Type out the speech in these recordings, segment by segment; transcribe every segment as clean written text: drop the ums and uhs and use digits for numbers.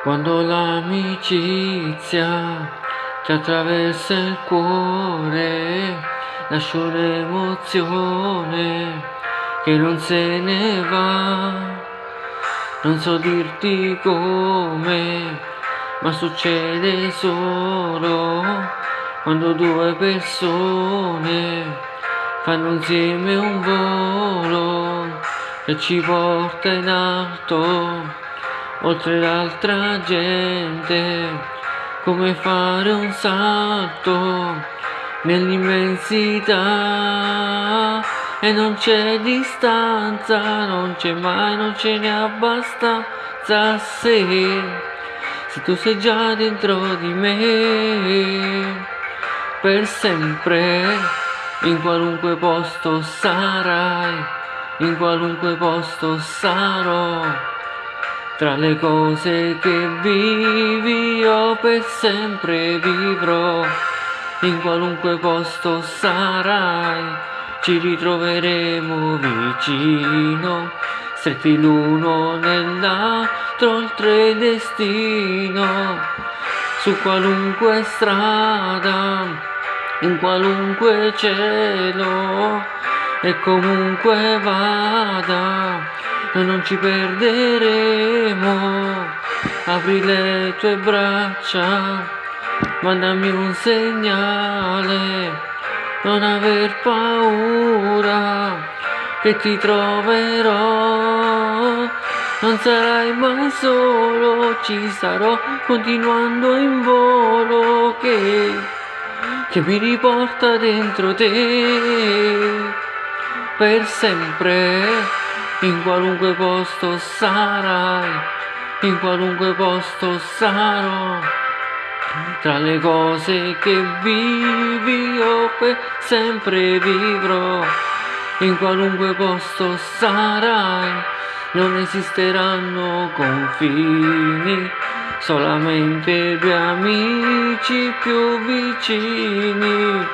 Quando l'amicizia ti attraversa il cuore, lascio un'emozione che non se ne va. Non so dirti come, ma succede solo quando due persone fanno insieme un volo che ci porta in alto, oltre l'altra gente, come fare un salto nell'immensità. E non c'è distanza, non c'è mai, non ce n'è abbastanza se tu sei già dentro di me, per sempre, in qualunque posto sarai, in qualunque posto sarò, tra le cose che vivi io per sempre vivrò, in qualunque posto sarai. Ci ritroveremo vicino, stretti l'uno nell'altro oltre il destino, su qualunque strada, in qualunque cielo, e comunque vada, noi non ci perderemo. Apri le tue braccia, mandami un segnale, non aver paura, che ti troverò, non sarai mai solo, ci sarò continuando in volo che mi riporta dentro te, per sempre, in qualunque posto sarai, in qualunque posto sarò, tra le cose che vivi io per sempre vivrò, in qualunque posto sarai, non esisteranno confini, solamente due amici più vicini.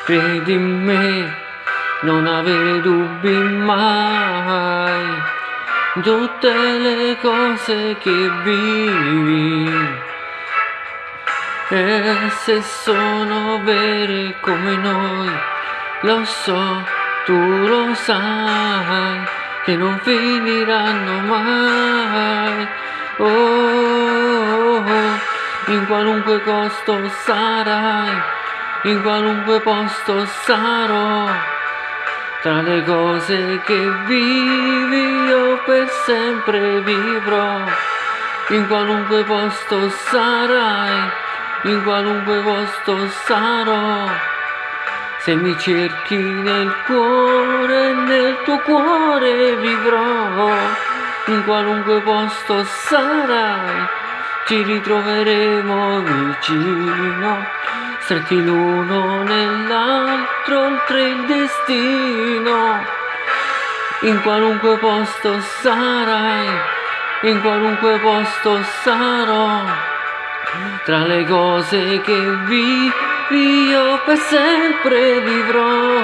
Credi in me, non avere dubbi mai, tutte le cose che vivi, e se sono vere come noi, lo so, tu lo sai, che non finiranno mai. Oh, in qualunque posto sarai, in qualunque posto sarò, tra le cose che vivi io per sempre vivrò, in qualunque posto sarai, in qualunque posto sarò, se mi cerchi nel cuore, nel tuo cuore vivrò, in qualunque posto sarai, ci ritroveremo vicino, stretti l'uno nell'altro oltre il destino, in qualunque posto sarai, in qualunque posto sarò, tra le cose che vivi io per sempre vivrò.